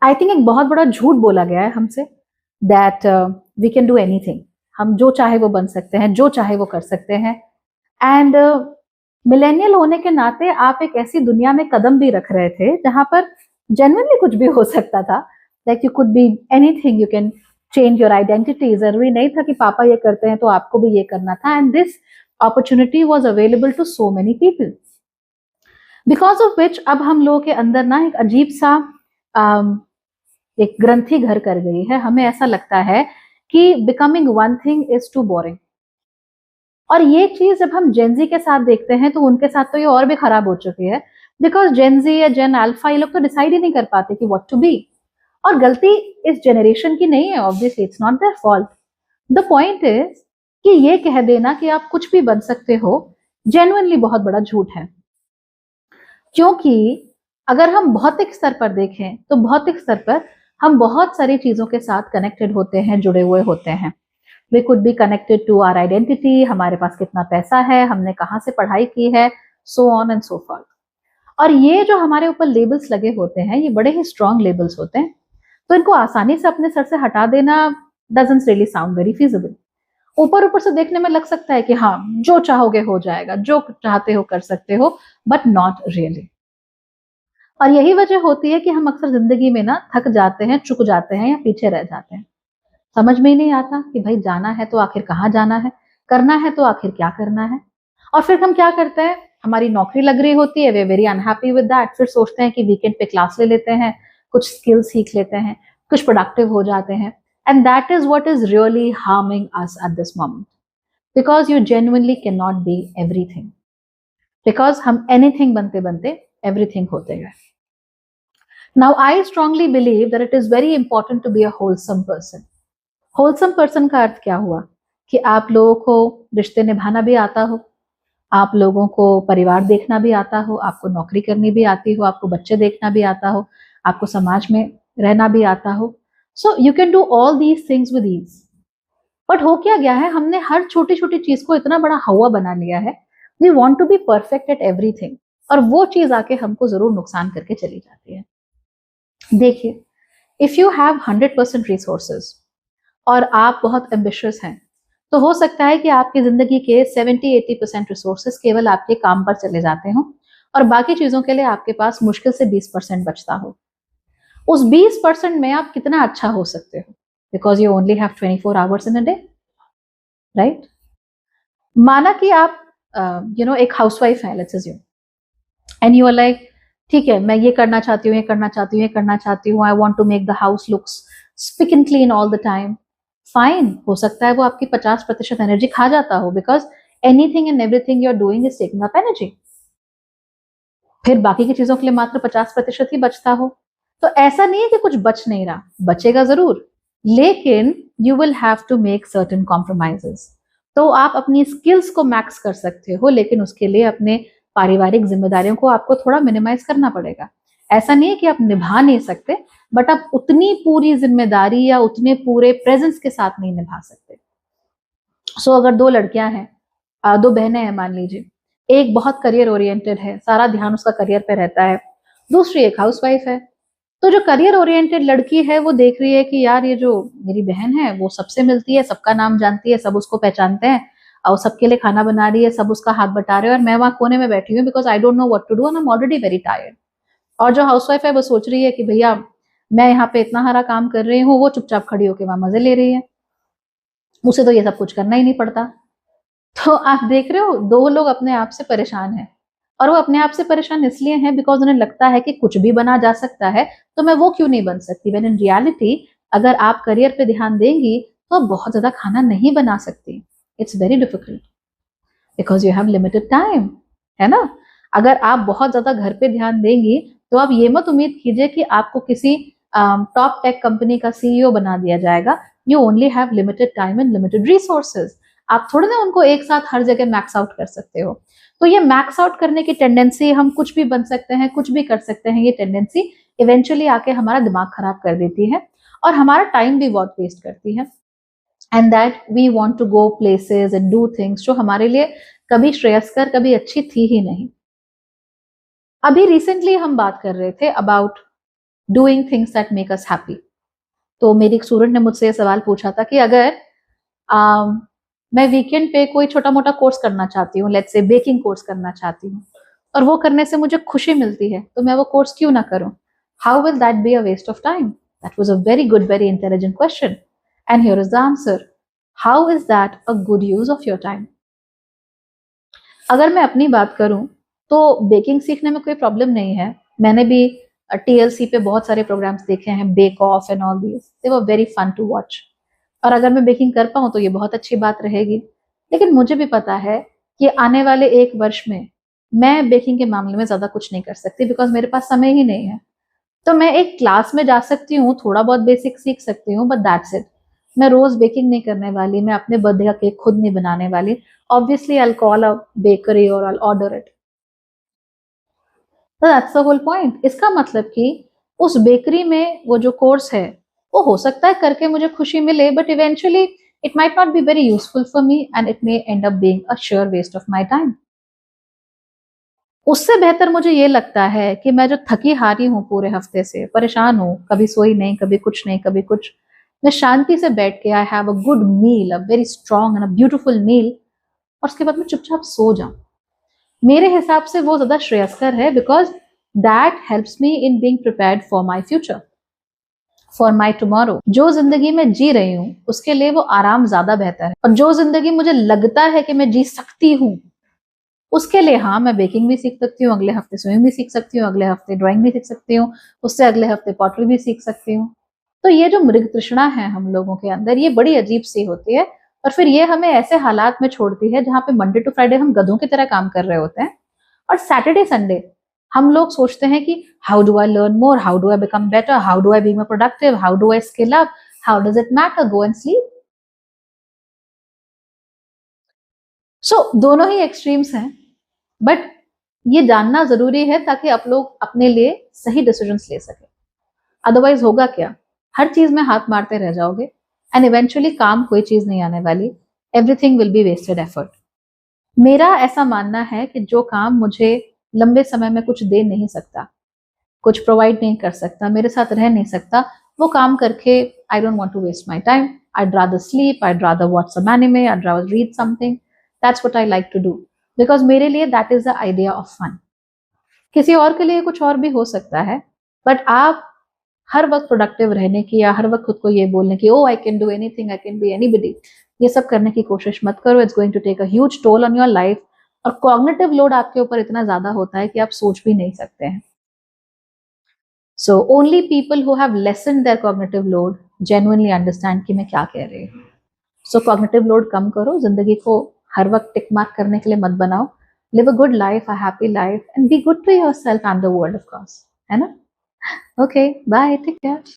I think एक बहुत बड़ा झूठ बोला गया है हमसे that we can do anything, हम जो चाहे वो बन सकते हैं, जो चाहे वो कर सकते हैं। एंड मिलेनियल होने के नाते आप एक ऐसी दुनिया में कदम भी रख रहे थे जहां पर जेन्युइनली कुछ भी हो सकता था। Like you could be anything, you can change your identity. जरूरी नहीं था कि पापा ये करते हैं तो आपको भी ये करना था। And this opportunity was available to so many people, because of which अब हम लोगों के अंदर ना एक अजीब सा एक ग्रंथि घर कर गई है। हमें ऐसा लगता है कि becoming one thing is too boring. और ये चीज जब हम जेनजी के साथ देखते हैं तो उनके साथ तो ये और भी खराब हो चुकी है, बिकॉज जेनजी या जेन अल्फा ये लोग तो डिसाइड ही नहीं कर पाते कि व्हाट टू बी। और गलती इस जनरेशन की नहीं है, obviously it's not their fault. The point is कि ये कह देना कि आप कुछ भी बन सकते हो जेन्युइनली बहुत बड़ा झूठ है। क्योंकि अगर हम भौतिक स्तर पर देखें तो भौतिक स्तर पर हम बहुत सारी चीजों के साथ कनेक्टेड होते हैं, जुड़े हुए होते हैं। We could be connected to our identity, हमारे पास कितना पैसा है, हमने कहाँ से पढ़ाई की है, so on and so forth. और ये जो हमारे ऊपर लेबल्स लगे होते हैं ये बड़े ही स्ट्रॉन्ग लेबल्स होते हैं, तो इनको आसानी से अपने सर से हटा देना doesn't really sound very feasible. ऊपर ऊपर से देखने में लग सकता है कि हाँ जो चाहोगे हो जाएगा, जो चाहते हो कर सकते हो, बट नॉट रियली। और यही वजह होती है कि हम अक्सर जिंदगी में ना थक जाते हैं, चुक जाते हैं या पीछे रह जाते हैं। समझ में ही नहीं आता कि भाई जाना है तो आखिर कहाँ जाना है, करना है तो आखिर क्या करना है। और फिर हम क्या करते हैं, हमारी नौकरी लग रही होती है, वे वेरी अनहैप्पी विद दैट, फिर सोचते हैं कि वीकेंड पे क्लास ले लेते हैं, कुछ स्किल सीख लेते हैं, कुछ प्रोडक्टिव हो जाते हैं। And that is what is really harming us at this moment, because you genuinely can not be everything, because हम एनीथिंग बनते बनते एवरीथिंग होते गए। Now, I strongly believe that it is very important to be a wholesome person. Wholesome person का अर्थ क्या हुआ कि आप लोगों को रिश्ते निभाना भी आता हो, आप लोगों को परिवार देखना भी आता हो, आपको नौकरी करनी भी आती हो, आपको बच्चे देखना भी आता हो, आपको समाज में रहना भी आता हो। So you can do all these things with ease. But हो क्या गया है, हमने हर छोटी छोटी चीज को इतना बड़ा हवा बना लिया है। We want to be perfect at everything, और वो चीज आके हमको जरूर नुकसान करके चली जाती है। देखिए, इफ यू हैव 100% रिसोर्सेज और आप बहुत एम्बिशियस हैं, तो हो सकता है कि आपकी जिंदगी के 70-80% रिसोर्सेज केवल आपके काम पर चले जाते हो और बाकी चीजों के लिए आपके पास मुश्किल से 20% बचता हो। उस 20% में आप कितना अच्छा हो सकते हो, because you only have 24 hours in a day, right. माना कि आप एक हाउसवाइफ है, let's assume, and you are like ठीक है मैं ये करना चाहती हूँ, ये करना चाहती हूँ, ये करना चाहती हूँ, I want to make the house looks spick and clean all the time. Fine, हो सकता है वो आपकी 50% एनर्जी खा जाता हो, because anything and everything you are doing is taking up energy. फिर बाकी की चीजों के लिए मात्र 50% ही बचता हो, तो ऐसा नहीं है कि कुछ बच नहीं रहा, बचेगा जरूर, लेकिन you will have to make certain compromises. तो आप अपनी स्किल्स को मैक्स कर सकते हो, लेकिन उसके लिए अपने पारिवारिक जिम्मेदारियों को आपको थोड़ा मिनिमाइज करना पड़ेगा। ऐसा नहीं है कि आप निभा नहीं सकते, बट आप उतनी पूरी जिम्मेदारी या उतने पूरे प्रेजेंस के साथ नहीं निभा सकते। सो अगर दो लड़कियां हैं, दो बहनें हैं मान लीजिए, एक बहुत करियर ओरिएंटेड है, सारा ध्यान उसका करियर पे रहता है, दूसरी एक हाउसवाइफ है। तो जो करियर ओरिएंटेड लड़की है वो देख रही है कि यार ये जो मेरी बहन है वो सबसे मिलती है, सबका नाम जानती है, सब उसको पहचानते हैं और सबके लिए खाना बना रही है, सब उसका हाथ बटा रहे हैं, और मैं वहां कोने में बैठी हूँ because I don't know what to do and I am already very tired. और जो हाउसवाइफ है वो सोच रही है कि भैया मैं यहाँ पे इतना सारा काम कर रही हूँ, वो चुपचाप खड़ी होकर वहां मजे ले रही है, उसे तो ये सब कुछ करना ही नहीं पड़ता। तो आप देख रहे हो दो लोग अपने आप से परेशान हैं, और वो अपने आप से परेशान इसलिए हैं बिकॉज उन्हें लगता है कि कुछ भी बना जा सकता है, तो मैं वो क्यों नहीं बन सकती। व्हेन इन रियलिटी अगर आप करियर पे ध्यान देंगी तो आप बहुत ज्यादा खाना नहीं बना सकती। It's very difficult because you have limited time, है ना। अगर आप बहुत ज्यादा घर पे ध्यान देंगी तो आप ये मत उम्मीद कीजिए कि आपको किसी टॉप टेक कंपनी का सीईओ बना दिया जाएगा। You only have limited time and limited resources. आप थोड़े ना उनको एक साथ हर जगह मैक्स आउट कर सकते हो। तो ये मैक्स आउट करने की टेंडेंसी, हम कुछ भी बन सकते हैं, कुछ भी कर सकते हैं, ये टेंडेंसी इवेंचुअली आके हमारा दिमाग खराब कर देती है और हमारा टाइम भी बहुत वेस्ट करती है। And that we want to go places and do things जो हमारे लिए कभी श्रेयस्कर, कभी अच्छी थी ही नहीं। अभी रिसेंटली हम बात कर रहे थे about doing things that make us happy. तो मेरी एक स्टूडेंट ने मुझसे ये सवाल पूछा था कि अगर मैं वीकेंड पे कोई छोटा मोटा कोर्स करना चाहती हूँ, लेट्स से बेकिंग कोर्स करना चाहती हूँ, और वो करने से मुझे खुशी मिलती है, तो मैं वो कोर्स क्यों ना करूँ? How will that be a waste of time? That was a very good, very intelligent question, and here is the answer. How is that a good use of your time? अगर मैं अपनी बात करूं तो baking सीखने में कोई problem नहीं है। मैंने भी टीएलसी पे बहुत सारे प्रोग्राम्स देखे हैं, Bake Off and all these, they were very fun to watch. और अगर मैं बेकिंग कर पाऊं तो ये बहुत अच्छी बात रहेगी। लेकिन मुझे भी पता है कि आने वाले 1 वर्ष में मैं बेकिंग के मामले में ज्यादा कुछ नहीं कर सकती, बिकॉज मेरे पास समय ही नहीं है। तो मैं एक क्लास में जा सकती हूँ, थोड़ा बहुत बेसिक सीख सकती हूँ, बट दैट्स इट। मैं रोज बेकिंग नहीं करने वाली, मैं अपने बर्थडे का केक खुद नहीं बनाने वाली। Obviously I call a bakery और आई ऑर्डर इट। तो दैट्स द होल पॉइंट। इसका मतलब कि उस बेकरी में वो जो कोर्स है, वो हो सकता है करके मुझे खुशी मिले, but eventually it might not be very useful for me and it may end up being a sure waste of my time. उससे बेहतर मुझे ये लगता है कि मैं जो थकी हारी हूँ, पूरे हफ्ते से परेशान हूँ, कभी सोई नहीं, कभी कुछ नहीं, कभी कुछ, मैं शांति से बैठ के I have a good meal, a very strong and a beautiful meal, और उसके बाद मैं चुपचाप सो जाऊं। मेरे हिसाब से वो ज्यादा श्रेयस्कर है, because that helps me in being prepared for my future, for my tomorrow. जो जिंदगी में जी रही हूँ उसके लिए वो आराम ज्यादा बेहतर है, और जो जिंदगी मुझे लगता है कि मैं जी सकती हूँ, उसके लिए हाँ, मैं बेकिंग भी सीख सकती हूँ, अगले हफ्ते स्विमिंग भी सीख सकती हूँ, अगले हफ्ते ड्राइंग भी सीख सकती हूँ, उससे अगले हफ्ते पॉटरी भी सीख सकती हूँ। तो ये जो मृग तृष्णा है हम लोगों के अंदर, ये बड़ी अजीब सी होती है, और फिर ये हमें ऐसे हालात में छोड़ती है जहाँ पे मंडे टू फ्राइडे हम गधों की तरह काम कर रहे होते हैं, और सैटरडे संडे हम लोग सोचते हैं कि how do I learn more, how do I become better, how do I be more productive, how do I skill up, how does it matter, go and sleep. So दोनों ही extremes हैं, but ये जानना जरूरी है ताकि आप लोग अपने लिए सही डिसीजंस ले सके। अदरवाइज होगा क्या? हर चीज में हाथ मारते रह जाओगे, एंड इवेंचुअली काम कोई चीज नहीं आने वाली। Everything will be wasted effort. मेरा ऐसा मानना है कि जो काम मुझे लंबे समय में कुछ दे नहीं सकता, कुछ प्रोवाइड नहीं कर सकता, मेरे साथ रह नहीं सकता, वो काम करके I don't want to waste my time. I'd rather sleep, I'd rather watch some anime, I'd rather read something. That's what I like to do. Because मेरे लिए that is the idea of fun. किसी और के लिए कुछ और भी हो सकता है, बट आप हर वक्त प्रोडक्टिव रहने की, या हर वक्त खुद को ये बोलने की, oh I can do anything, I can be anybody, ये सब करने की कोशिश मत करो। It's going to take a huge toll on your life, और कॉग्निटिव लोड आपके ऊपर इतना ज्यादा होता है कि आप सोच भी नहीं सकते हैं। So only people who have lessen their cognitive load genuinely understand कि मैं क्या कह रही हूँ। सो कॉग्निटिव लोड कम करो, जिंदगी को हर वक्त टिक मार्क करने के लिए मत बनाओ। Live a good life, a happy life, and be good to yourself and the world of course, है ना? Okay, bye, take care.